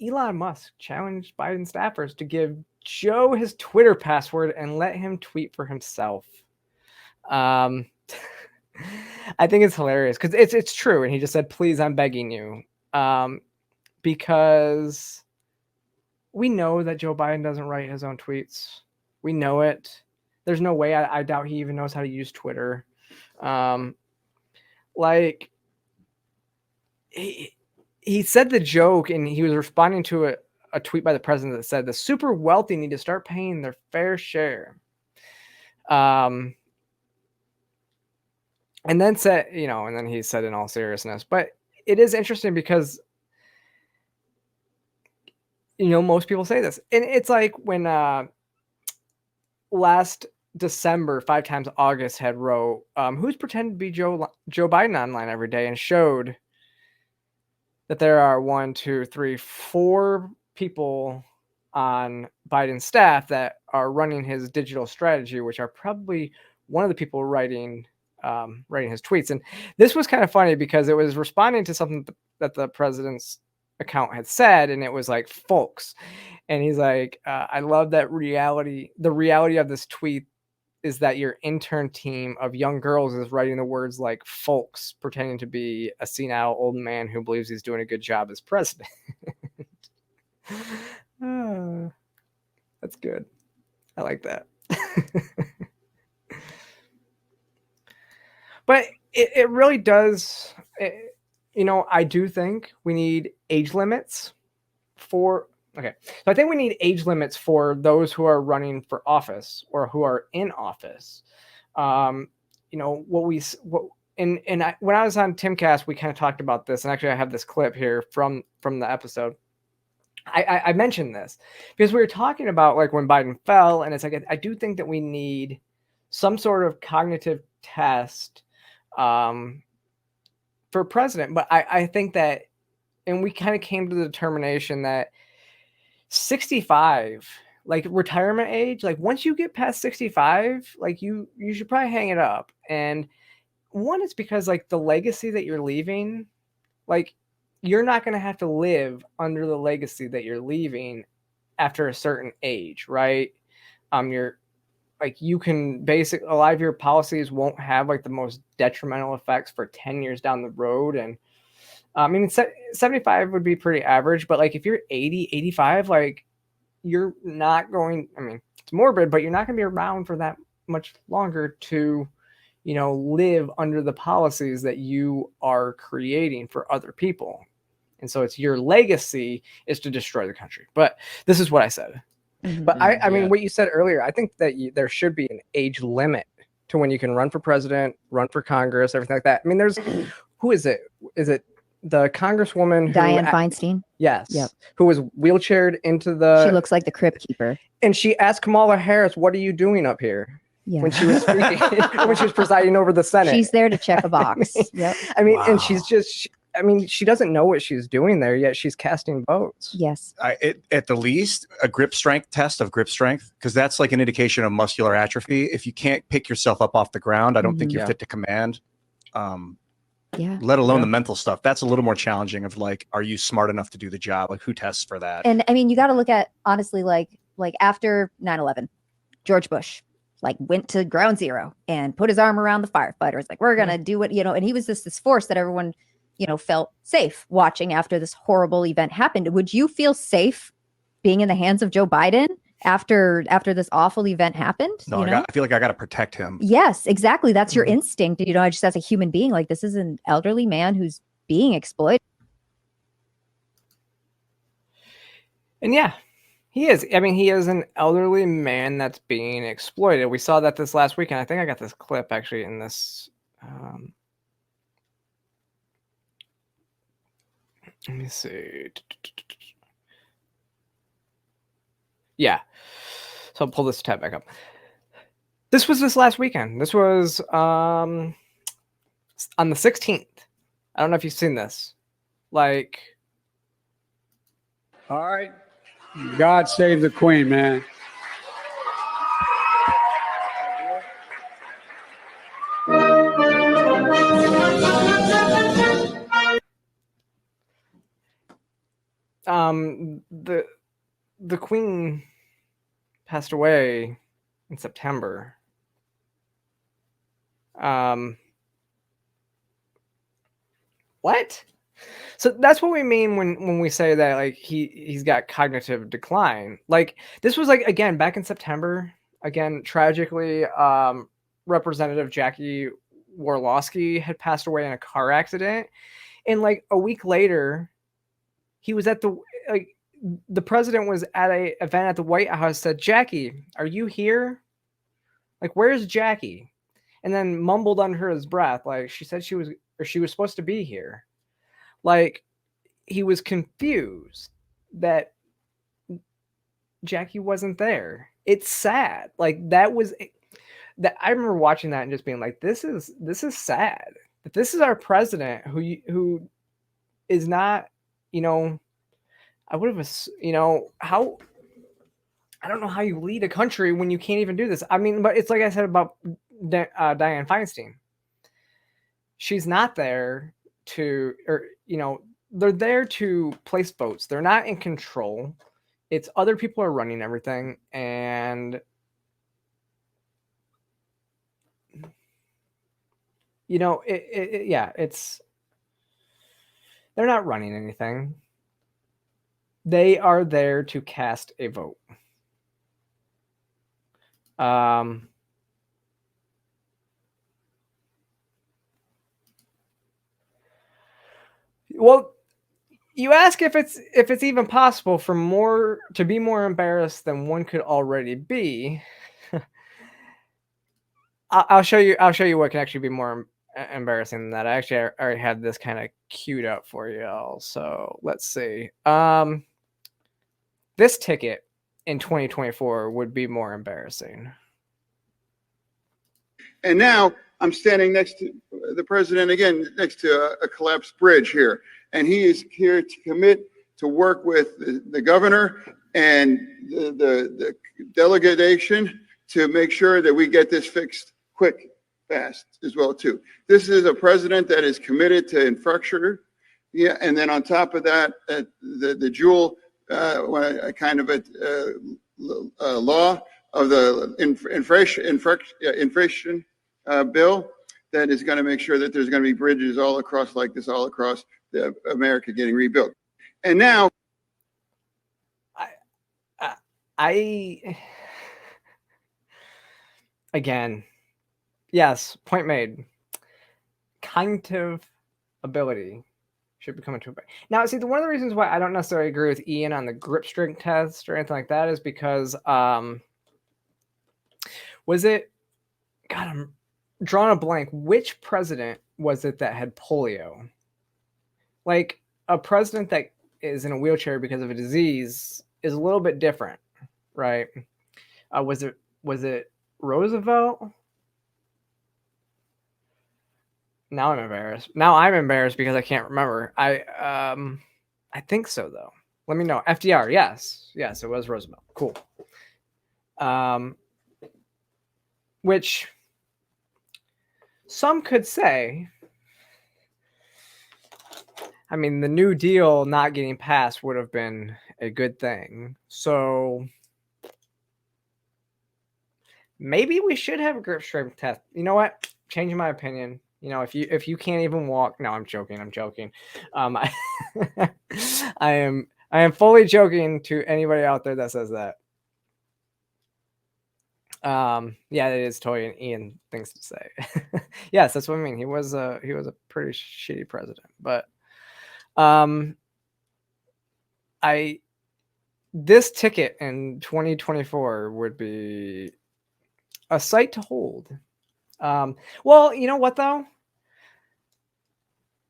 Elon Musk challenged Biden staffers to give Joe his Twitter password and let him tweet for himself. I think it's hilarious because it's true, and he just said, "Please, I'm begging you," because we know that Joe Biden doesn't write his own tweets. We know it. There's no way. I doubt he even knows how to use Twitter. Like he said the joke, and he was responding to a tweet by the president that said the super wealthy need to start paying their fair share. And then said, and then he said in all seriousness, but it is interesting because, most people say this, and it's like when last December, 5 times August had wrote, who's pretending to be Joe Biden online every day, and showed that there are 1, 2, 3, 4 people on Biden's staff that are running his digital strategy, which are probably one of the people writing his tweets. And this was kind of funny because it was responding to something that the president's account had said, and it was like, folks. And he's like, I love that reality. The reality of this tweet is that your intern team of young girls is writing the words like folks, pretending to be a senile old man who believes he's doing a good job as president. That's good. I like that. But it really does. I do think we need age limits for. Okay, so I think we need age limits for those who are running for office or who are in office. When I was on Timcast, we kind of talked about this, and actually I have this clip here from the episode. I mentioned this because we were talking about like when Biden fell, and it's like I do think that we need some sort of cognitive test for president, but I think that, and we kind of came to the determination that 65, like retirement age, like once you get past 65, like you should probably hang it up. And one, it's because like the legacy that you're leaving, like you're not going to have to live under the legacy that you're leaving after a certain age, right? You're like, you can basically, a lot of your policies won't have like the most detrimental effects for 10 years down the road. And 75 would be pretty average, but like if you're 80, 85, like you're not going, it's morbid, but you're not going to be around for that much longer to, live under the policies that you are creating for other people. And so it's your legacy is to destroy the country. But this is what I said. But I mean, what you said earlier, I think that there should be an age limit to when you can run for president, run for Congress, everything like that. I mean, who is it? Is it the Congresswoman Dianne Feinstein? Yes. Yep. Who was wheelchaired into the... She looks like the Crypt Keeper. And she asked Kamala Harris, what are you doing up here? Yeah. When she was speaking, when she was presiding over the Senate. She's there to check a box. Yep. And she's just... she doesn't know what she's doing there, yet she's casting votes. Yes. At the least, a grip strength test of grip strength, because that's like an indication of muscular atrophy. If you can't pick yourself up off the ground, I don't think you're fit to command. Let alone the mental stuff. That's a little more challenging of like, are you smart enough to do the job? Like, who tests for that? And you got to look at, honestly, like after 9/11, George Bush went to ground zero and put his arm around the firefighters. Like, we're going to do it, and he was this force that everyone, felt safe watching after this horrible event happened. Would you feel safe being in the hands of Joe Biden after this awful event happened? No, I feel like I got to protect him. Yes, exactly. That's your instinct. Just as a human being, like, this is an elderly man who's being exploited. And yeah, he is. He is an elderly man that's being exploited. We saw that this last weekend. I think I got this clip actually in this. Let me see. Yeah. So I'll pull this tab back up. This was this last weekend. This was on the 16th. I don't know if you've seen this. All right. God save the Queen, man. The Queen passed away in September. What? So that's what we mean when we say that like he's got cognitive decline. Like this was like again back in September. Again, tragically, Representative Jackie Worlowski had passed away in a car accident, and like a week later, he was at the president was at a event at the White House. Said, "Jackie, are you here? Like, where's Jackie?" And then mumbled under his breath, like she said she was supposed to be here. Like he was confused that Jackie wasn't there. It's sad. Like that I remember watching that and just being like, this is sad. That this is our president who is not, I would have, how, I don't know how you lead a country when you can't even do this. I mean, but it's like I said about Dianne Feinstein. She's not there they're there to place votes. They're not in control. It's other people are running everything. And, it's, they're not running anything. They are there to cast a vote. Well, you ask if it's even possible for to be more embarrassed than one could already be. I'll show you what can actually be more embarrassing than that. I already had this kind of queued up for y'all. So let's see. This ticket in 2024 would be more embarrassing. And now I'm standing next to the president again, next to a collapsed bridge here. And he is here to commit to work with the governor and the delegation to make sure that we get this fixed quick, fast as well too. This is a president that is committed to infrastructure. Yeah, and then on top of that, the dual kind of a law of the inflation bill that is going to make sure that there's going to be bridges all across America getting rebuilt. And now I again, yes, point made. Cognitive ability should become a tool. Now, see, one of the reasons why I don't necessarily agree with Ian on the grip strength test or anything like that is because was it, God, I'm drawing a blank. Which president was it that had polio? Like a president that is in a wheelchair because of a disease is a little bit different, right? Was it Roosevelt? Now I'm embarrassed because I can't remember. I think so though. Let me know. FDR, yes, it was Roosevelt. Cool. Which some could say, I mean, the New Deal not getting passed would have been a good thing. So maybe we should have a grip strength test. You know what? Changing my opinion. If you can't even walk, no, I'm joking. I am fully joking to anybody out there that says that. Yeah, it is Toy and Ian things to say. Yes, that's what I mean. He was a pretty shitty president, but this ticket in 2024 would be a sight to hold. Well, you know what though?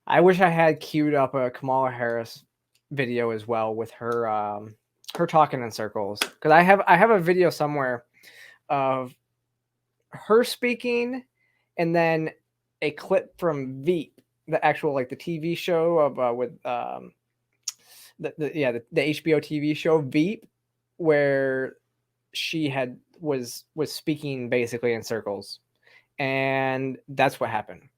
I wish I had queued up a Kamala Harris video as well with her her talking in circles, because I have a video somewhere of her speaking and then a clip from Veep, the actual like the TV show of with the HBO TV show Veep, where she was speaking basically in circles, and that's what happened.